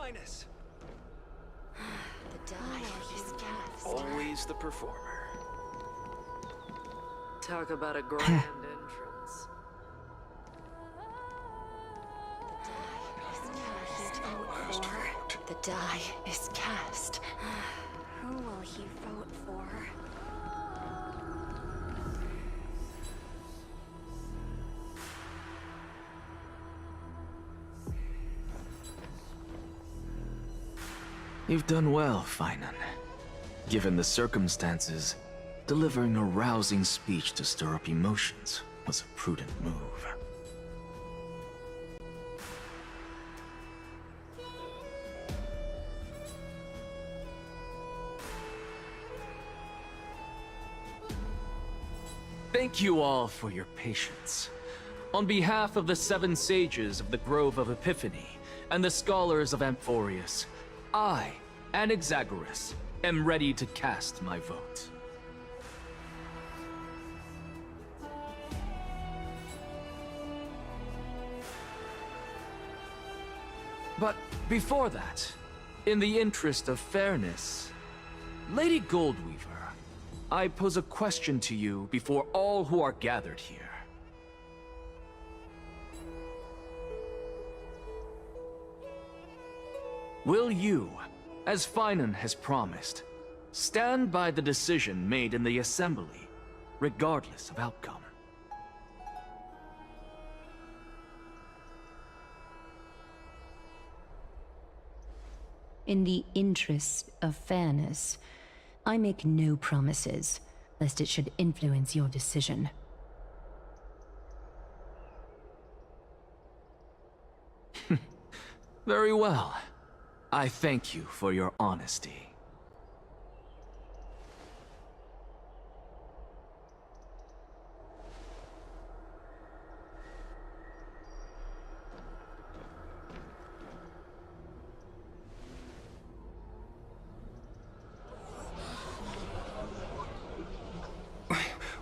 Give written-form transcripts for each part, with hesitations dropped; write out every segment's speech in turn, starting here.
Highness. The die is cast. Always the performer. Talk about a grand entrance. The die is cast. Who will he vote for? You've done well, Finan. Given the circumstances, delivering a rousing speech to stir up emotions was a prudent move. Thank you all for your patience. On behalf of the 7 sages of the Grove of Epiphany and the scholars of Amphorius, I, Anaxagoras, am ready to cast my vote. But before that, in the interest of fairness, Lady Goldweaver, I pose a question to you before all who are gathered here. Will you, as Finan has promised, stand by the decision made in the Assembly, regardless of outcome? In the interest of fairness, I make no promises, lest it should influence your decision. Very well. I thank you for your honesty.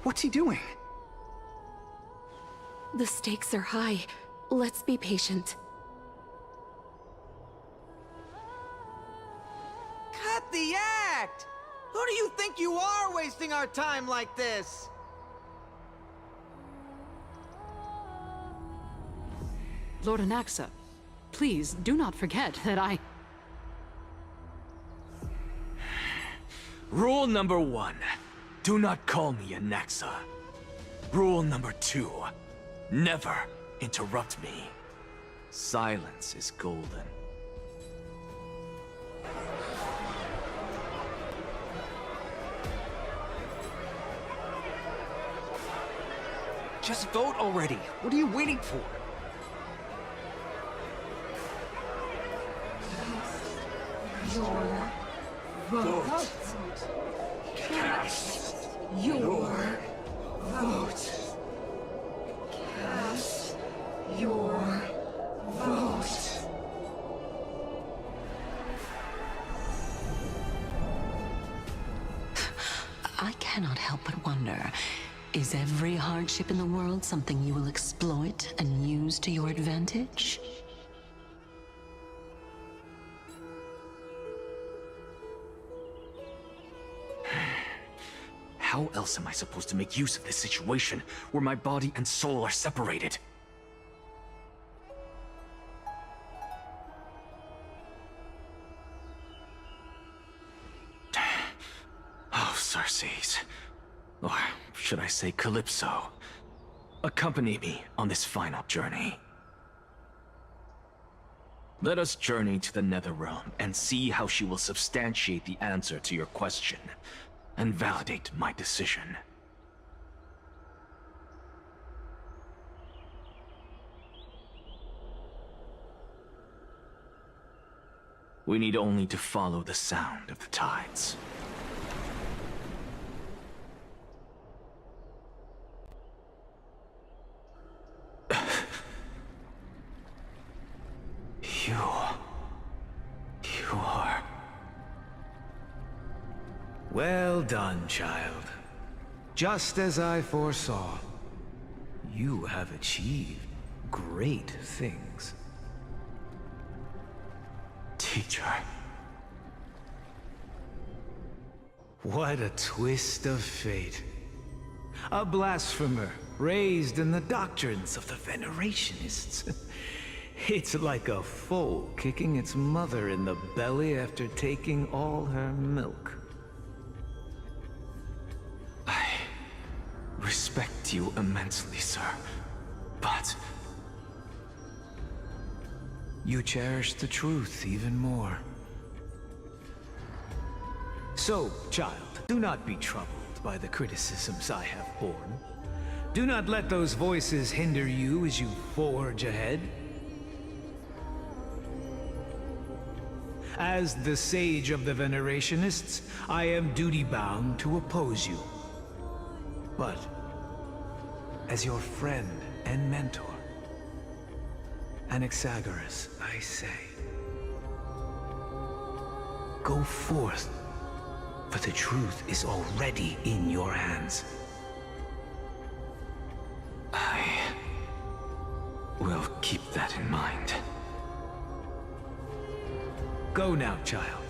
What's he doing? The stakes are high. Let's be patient. Cut the act! Who do you think you are, wasting our time like this? Lord Anaxa, please do not forget that I... Rule number 1. Do not call me Anaxa. Rule number 2. Never interrupt me. Silence is golden. Just vote already. What are you waiting for? Your vote. Cast your vote. Cast your vote. I cannot help but wonder, is every hardship in the world something you will exploit and use to your advantage? How else am I supposed to make use of this situation where my body and soul are separated? Oh, Circes. Or should I say Calypso. Accompany me on this final journey. Let us journey to the Netherrealm and see how she will substantiate the answer to your question and validate my decision. We need only to follow the sound of the tides. You are... Well done, child. Just as I foresaw, you have achieved great things. teacher. What a twist of fate. A blasphemer raised in the doctrines of the Venerationists. It's like a foal kicking its mother in the belly after taking all her milk. I respect you immensely, sir. But you cherish the truth even more. So, child, do not be troubled by the criticisms I have borne. Do not let those voices hinder you as you forge ahead. As the sage of the Venerationists, I am duty-bound to oppose you. But, as your friend and mentor, Anaxagoras, I say, go forth, for the truth is already in your hands. I will keep that in mind. Go now, child.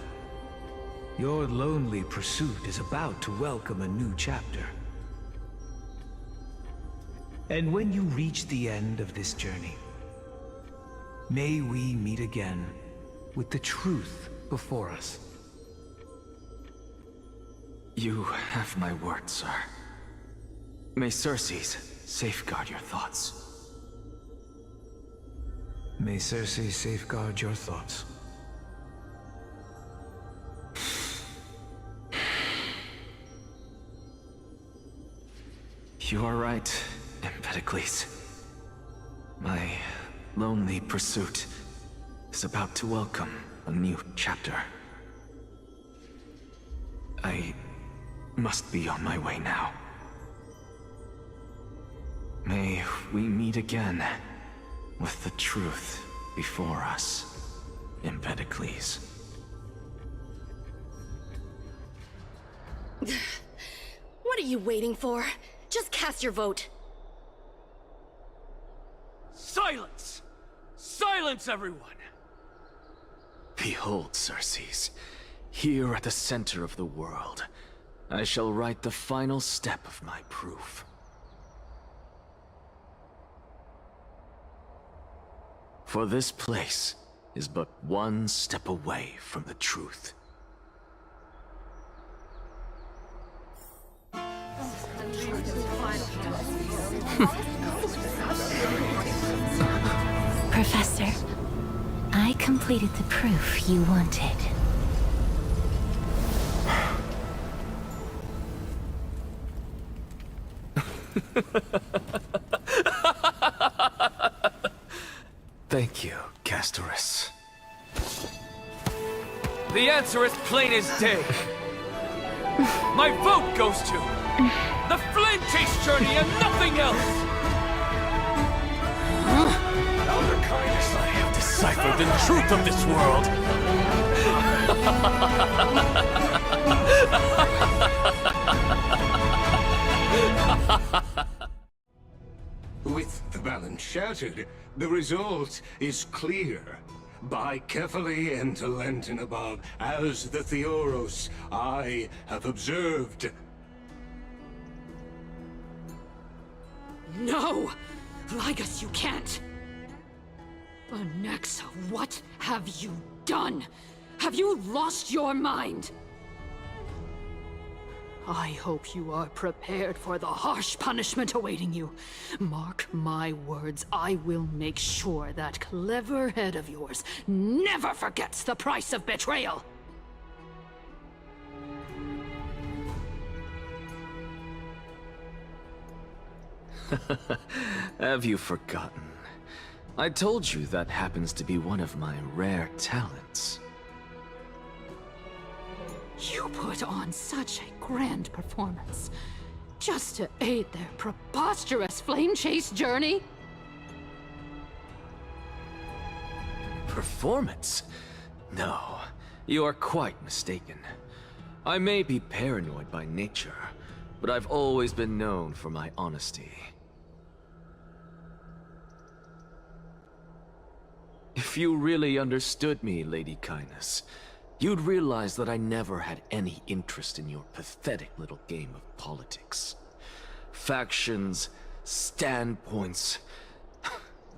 Your lonely pursuit is about to welcome a new chapter. And when you reach the end of this journey, may we meet again with the truth before us. You have my word, sir. May Circes safeguard your thoughts. May Circe safeguard your thoughts. You are right, Empedocles. My lonely pursuit is about to welcome a new chapter. I must be on my way now. May we meet again with the truth before us, Empedocles. What are you waiting for? Just cast your vote. Silence! Silence, everyone! Behold, Circes. Here at the center of the world, I shall write the final step of my proof. For this place is but one step away from the truth. Professor, I completed the proof you wanted. Thank you, Castorus. The answer is plain as day. My vote goes to the Flame Chase journey and nothing else! Elder Kindness, I have deciphered the truth of this world! With the balance shattered, the result is clear. By carefully and Lenten above, as the Theoros I have observed. No! Ligus, you can't! Anaxa, what have you done? Have you lost your mind? I hope you are prepared for the harsh punishment awaiting you. Mark my words, I will make sure that clever head of yours never forgets the price of betrayal! Have you forgotten? I told you that happens to be one of my rare talents. You put on such a grand performance, just to aid their preposterous flame chase journey? Performance? No, you are quite mistaken. I may be paranoid by nature, but I've always been known for my honesty. If If you really understood me, Lady Kindness, you'd realize that I never had any interest in your pathetic little game of politics. Factions, standpoints,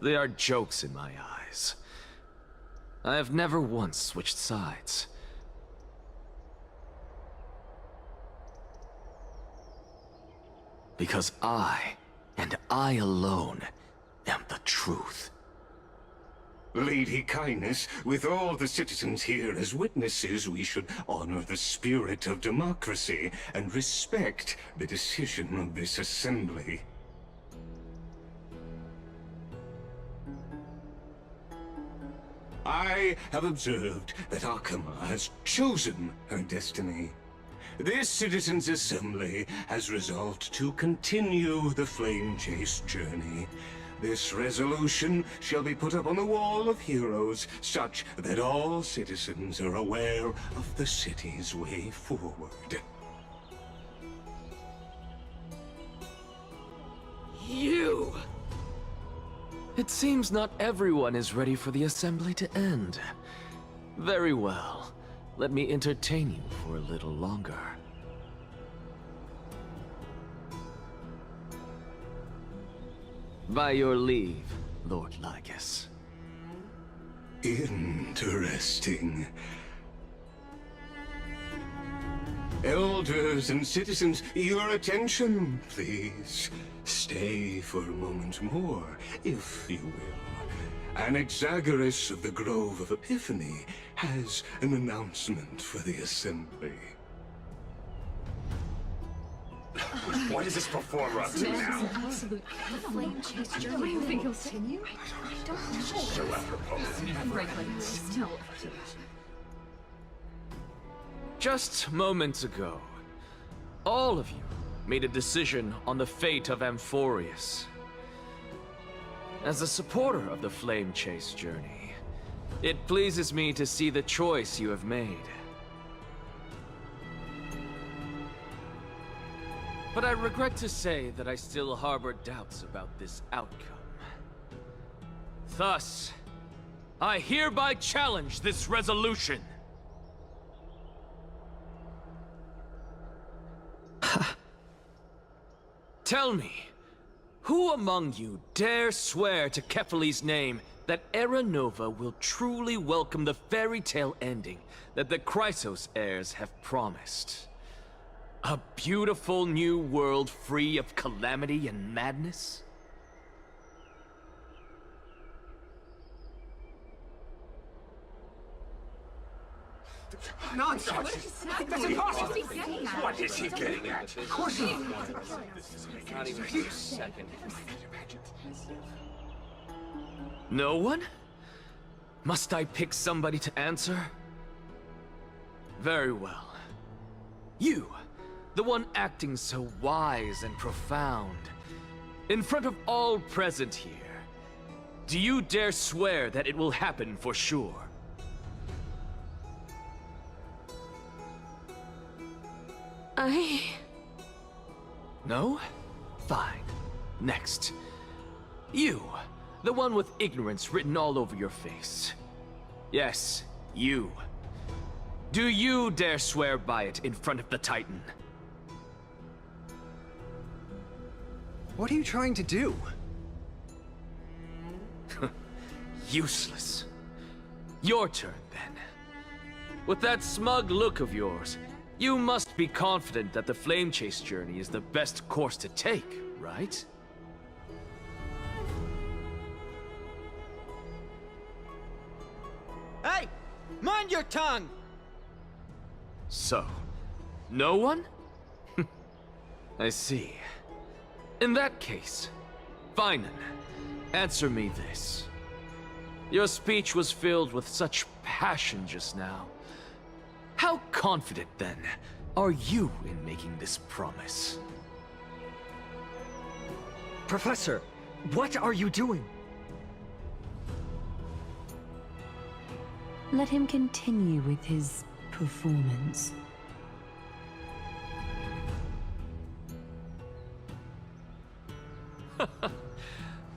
they are jokes in my eyes. I have never once switched sides. Because I, and I alone, am the truth. Lady Kindness, with all the citizens here as witnesses, we should honor the spirit of democracy and respect the decision of this assembly. I have observed that Akama has chosen her destiny. This citizens' assembly has resolved to continue the flame chase journey. This resolution shall be put up on the Wall of Heroes, such that all citizens are aware of the city's way forward. You! It seems not everyone is ready for the assembly to end. Very well. Let me entertain you for a little longer. By your leave, Lord Lycus. Interesting. Elders and citizens, your attention, please. Stay for a moment more, if you will. Anaxagoras of the Grove of Epiphany has an announcement for the assembly. What is this performer up to now? Absolute flame chase journey. Do you think he'll continue? I don't know. So apropos. Still. Just moments ago, all of you made a decision on the fate of Amphorius. As a supporter of the Flame Chase journey, it pleases me to see the choice you have made. But I regret to say that I still harbor doubts about this outcome. Thus, I hereby challenge this resolution. Tell me, who among you dare swear to Kefali's name that Era Nova will truly welcome the fairy tale ending that the Chrysos heirs have promised? A beautiful new world free of calamity and madness? Nonsense! That's impossible! What is he getting at? Of course he... Not even for a second. No one? Must I pick somebody to answer? Very well. You, the one acting so wise and profound. In front of all present here, do you dare swear that it will happen for sure? No? Fine. Next. You, the one with ignorance written all over your face. Yes, you. Do you dare swear by it in front of the Titan? What are you trying to do? Useless. Your turn, then. With that smug look of yours, you must be confident that the Flame Chase journey is the best course to take, right? Hey! Mind your tongue! So, no one? I see. In that case, Finan, answer me this. Your speech was filled with such passion just now. How confident, then, are you in making this promise? Professor, what are you doing? Let him continue with his performance.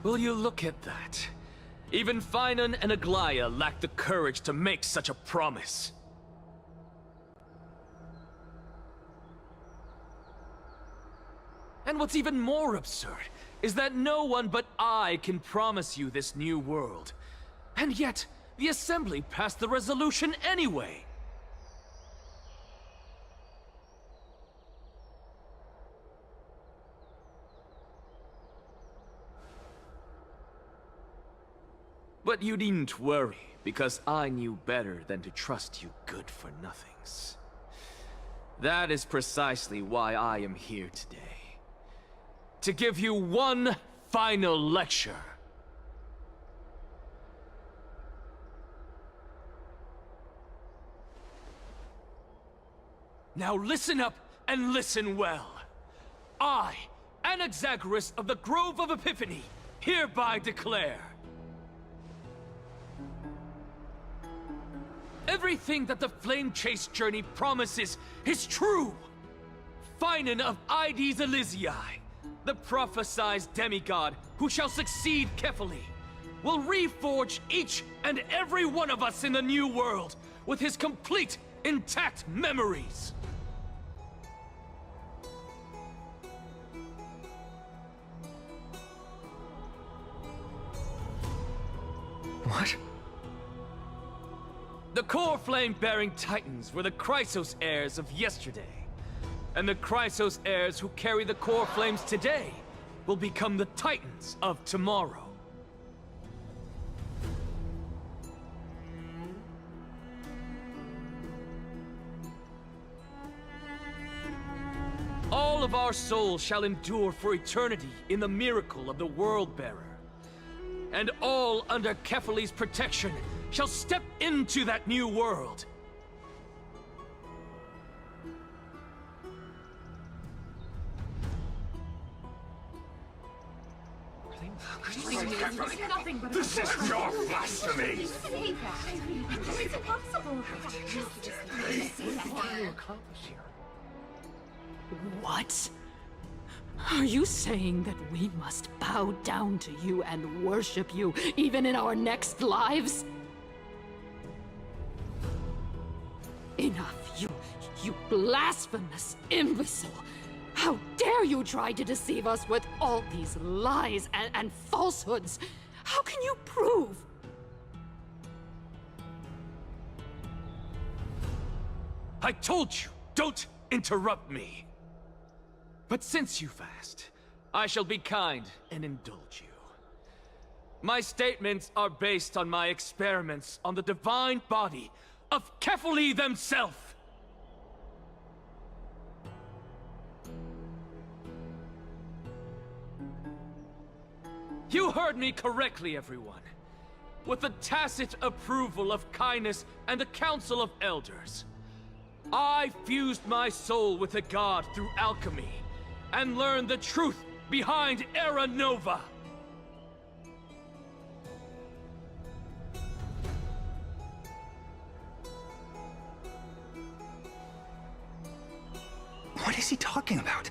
Will you look at that? Even Finan and Aglaya lacked the courage to make such a promise. And what's even more absurd is that no one but I can promise you this new world. And yet, the Assembly passed the resolution anyway. But you needn't worry, because I knew better than to trust you good-for-nothings. That is precisely why I am here today. To give you one final lecture. Now listen up and listen well. I, Anaxagoras of the Grove of Epiphany, hereby declare everything that the Flame Chase journey promises is true! Finan of Ides Elysiae, the prophesized demigod who shall succeed Kefali, will reforge each and every one of us in the new world with his complete, intact memories. What? The core flame-bearing titans were the Chrysos heirs of yesterday. And the Chrysos heirs who carry the core flames today will become the titans of tomorrow. All of our souls shall endure for eternity in the miracle of the World-Bearer. And all under Kefali's protection shall step into that new world. This is your blasphemy! It's impossible. What? Are you saying that we must bow down to you and worship you, even in our next lives? Enough, you blasphemous imbecile! How dare you try to deceive us with all these lies and falsehoods? How can you prove? I told you, don't interrupt me. But since you've asked, I shall be kind and indulge you. My statements are based on my experiments on the divine body of Kefali themselves. You heard me correctly, everyone. With the tacit approval of Kindness and the Council of Elders, I fused my soul with a god through alchemy and learned the truth behind Era Nova. What is he talking about?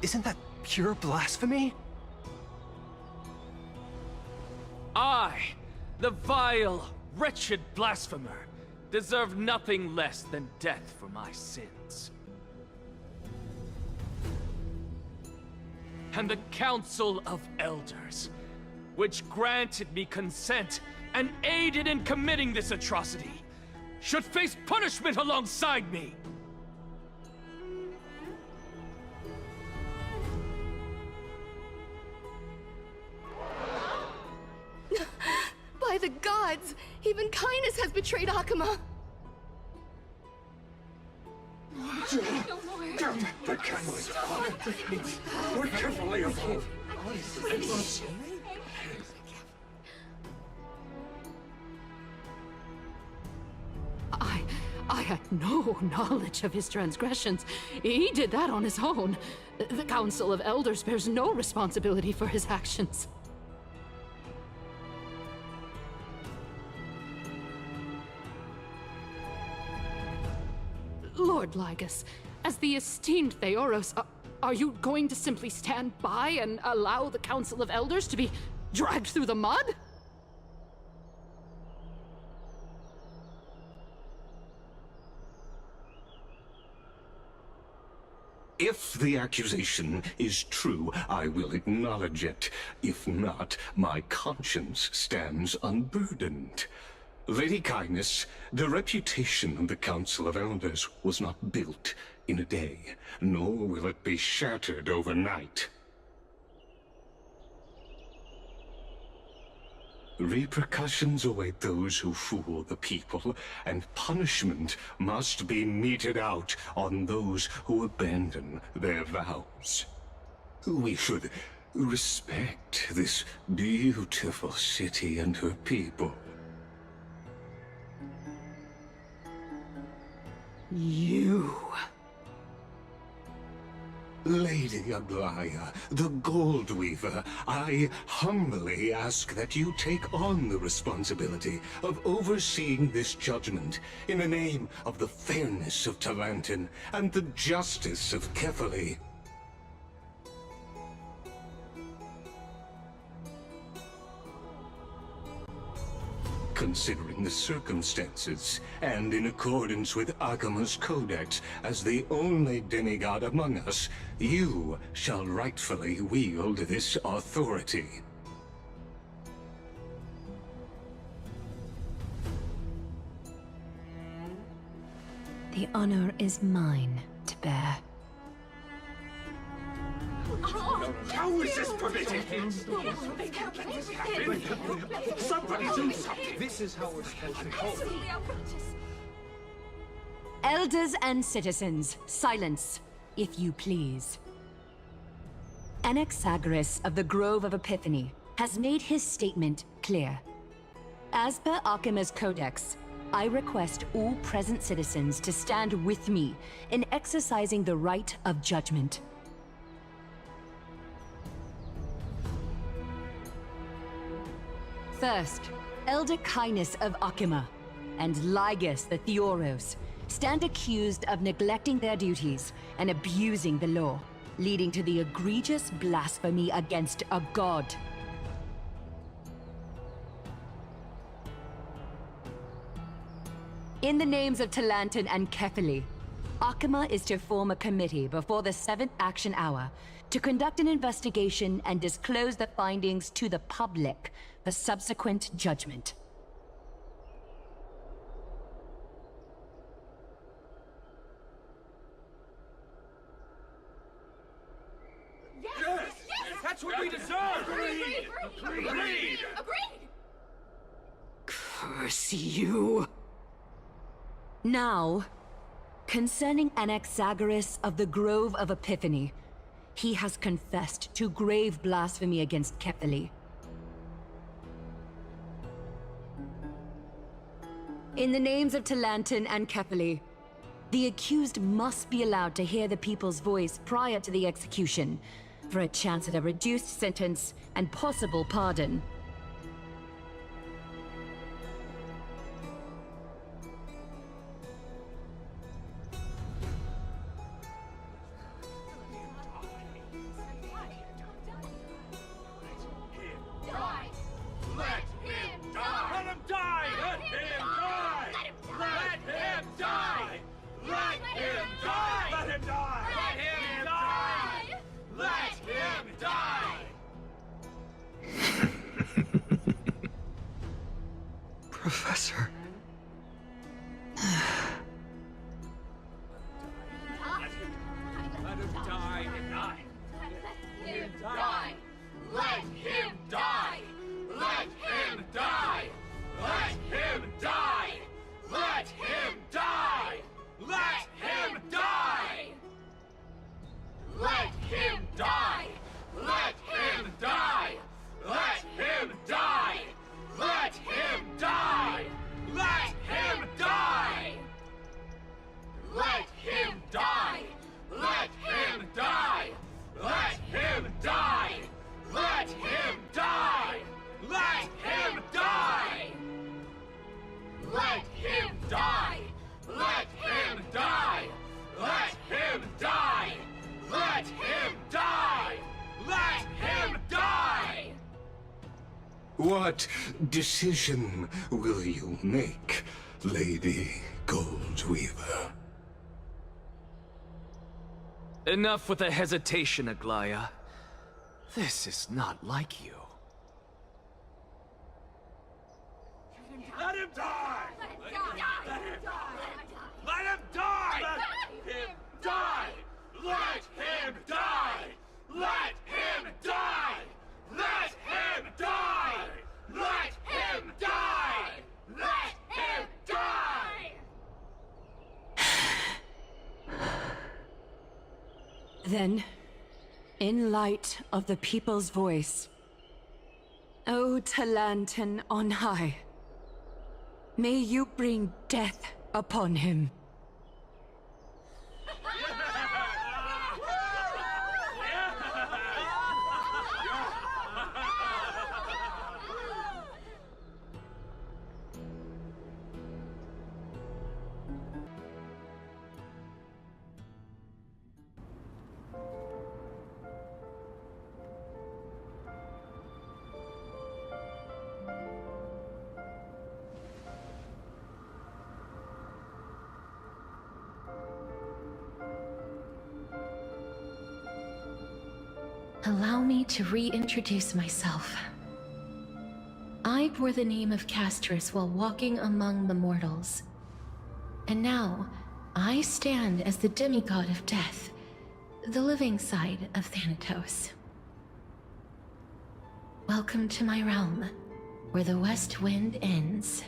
Isn't that pure blasphemy? I, the vile, wretched blasphemer, deserve nothing less than death for my sins. And the Council of Elders, which granted me consent and aided in committing this atrocity, should face punishment alongside me! By the gods! Even Kindness has betrayed Akuma! The Kindness we're carefully afloat. I had no knowledge of his transgressions. He did that on his own. The Council of Elders bears no responsibility for his actions. Lord Lygus, as the esteemed Theoros, are you going to simply stand by and allow the Council of Elders to be Dragged through the mud? If the accusation is true, I will acknowledge it. If not, my conscience stands unburdened. Lady Kindness, the reputation of the Council of Elders was not built in a day, nor will it be shattered overnight. Repercussions await those who fool the people, and punishment must be meted out on those who abandon their vows. We should respect this beautiful city and her people. You... Lady Aglaya, the Gold Weaver, I humbly ask that you take on the responsibility of overseeing this judgment in the name of the fairness of Talantin and the justice of Kefali. Considering the circumstances, and in accordance with Akima's codex, as the only demigod among us, you shall rightfully wield this authority. The honor is mine to bear. How is this permitted? Somebody do something! This is how we're supposed to hold. Elders and citizens, silence, if you please. Anaxa of the Grove of Epiphany has made his statement clear. As per Akima's codex, I request all present citizens to stand with me in exercising the right of judgment. First, Elder Kindness of Akima and Ligus the Theoros stand accused of neglecting their duties and abusing the law, leading to the egregious blasphemy against a god. In the names of Talantin and Kefali, Akima is to form a committee before the 7th action hour to conduct an investigation and disclose the findings to the public for subsequent judgment. Yes! That's what we deserve! Agreed! Agreed! Curse you! Now, concerning Anaxagoras of the Grove of Epiphany, he has confessed to grave blasphemy against Kefali. In the names of Talantin and Kefali, the accused must be allowed to hear the people's voice prior to the execution, for a chance at a reduced sentence and possible pardon. Professor. Let him die. Let him die. Let him die. Let him die. Let him die. Let him die. Let him die. Let him die. Let him die. Let him die. Let him die. What decision will you make, Lady Goldweaver? Enough with the hesitation, Aglaya. This is not like you. Let him die! Let him die! Let him die! Let him die! Let him die! Let him die! Let him die! Let him die! Let him die! Then, in light of the people's voice, O Talantan on high, may you bring death upon him. Allow me to reintroduce myself. I bore the name of Castris while walking among the mortals. And now, I stand as the demigod of death, the living side of Thanatos. Welcome to my realm, where the west wind ends.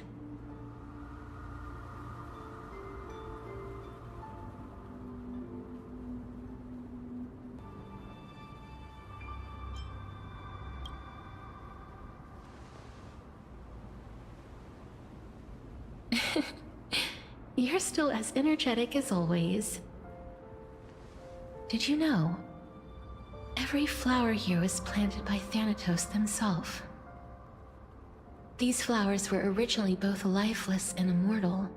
You're still as energetic as always. Did you know? Every flower here was planted by Thanatos themselves. These flowers were originally both lifeless and immortal,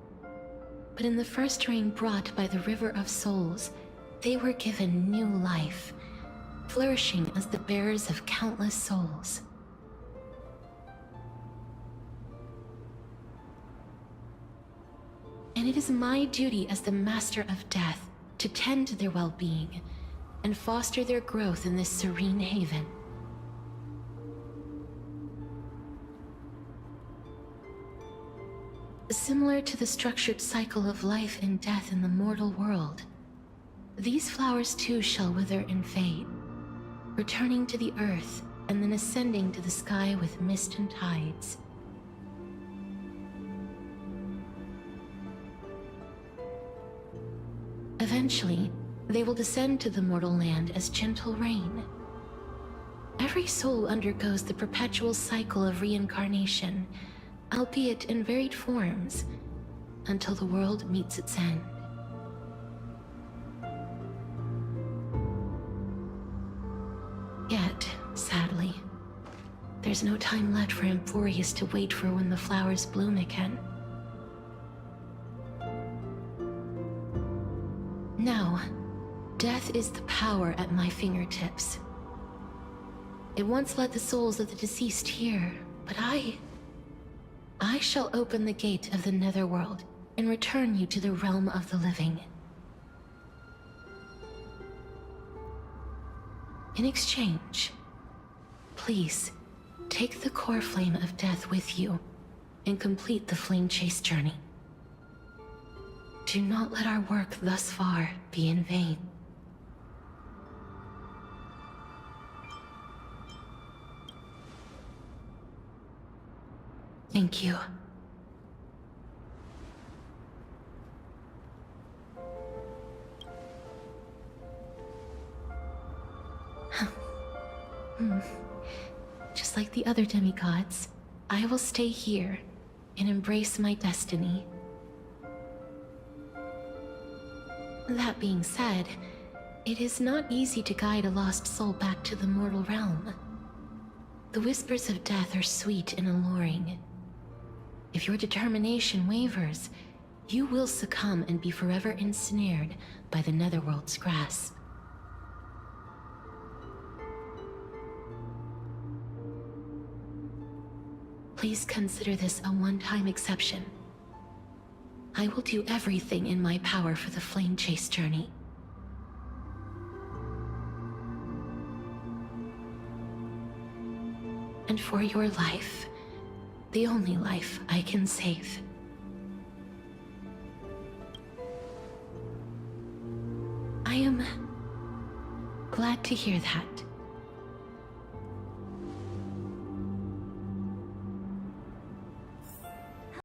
but in the first rain brought by the River of Souls, they were given new life, flourishing as the bearers of countless souls. And it is my duty as the Master of Death to tend to their well-being and foster their growth in this serene haven. Similar to the structured cycle of life and death in the mortal world, these flowers too shall wither and fade, returning to the earth and then ascending to the sky with mist and tides. Eventually, they will descend to the mortal land as gentle rain. Every soul undergoes the perpetual cycle of reincarnation, albeit in varied forms, until the world meets its end. Yet, sadly, there's no time left for Amphorius to wait for when the flowers bloom again. Now, death is the power at my fingertips. It once led the souls of the deceased here, but I shall open the gate of the netherworld and return you to the realm of the living. In exchange, please, take the core flame of death with you and complete the flame chase journey. Do not let our work thus far be in vain. Thank you. Just like the other demigods, I will stay here and embrace my destiny. That being said, it is not easy to guide a lost soul back to the mortal realm. The whispers of death are sweet and alluring. If your determination wavers, you will succumb and be forever ensnared by the netherworld's grasp. Please consider this a one-time exception. I will do everything in my power for the Flame Chase journey. And for your life, the only life I can save. I am glad to hear that.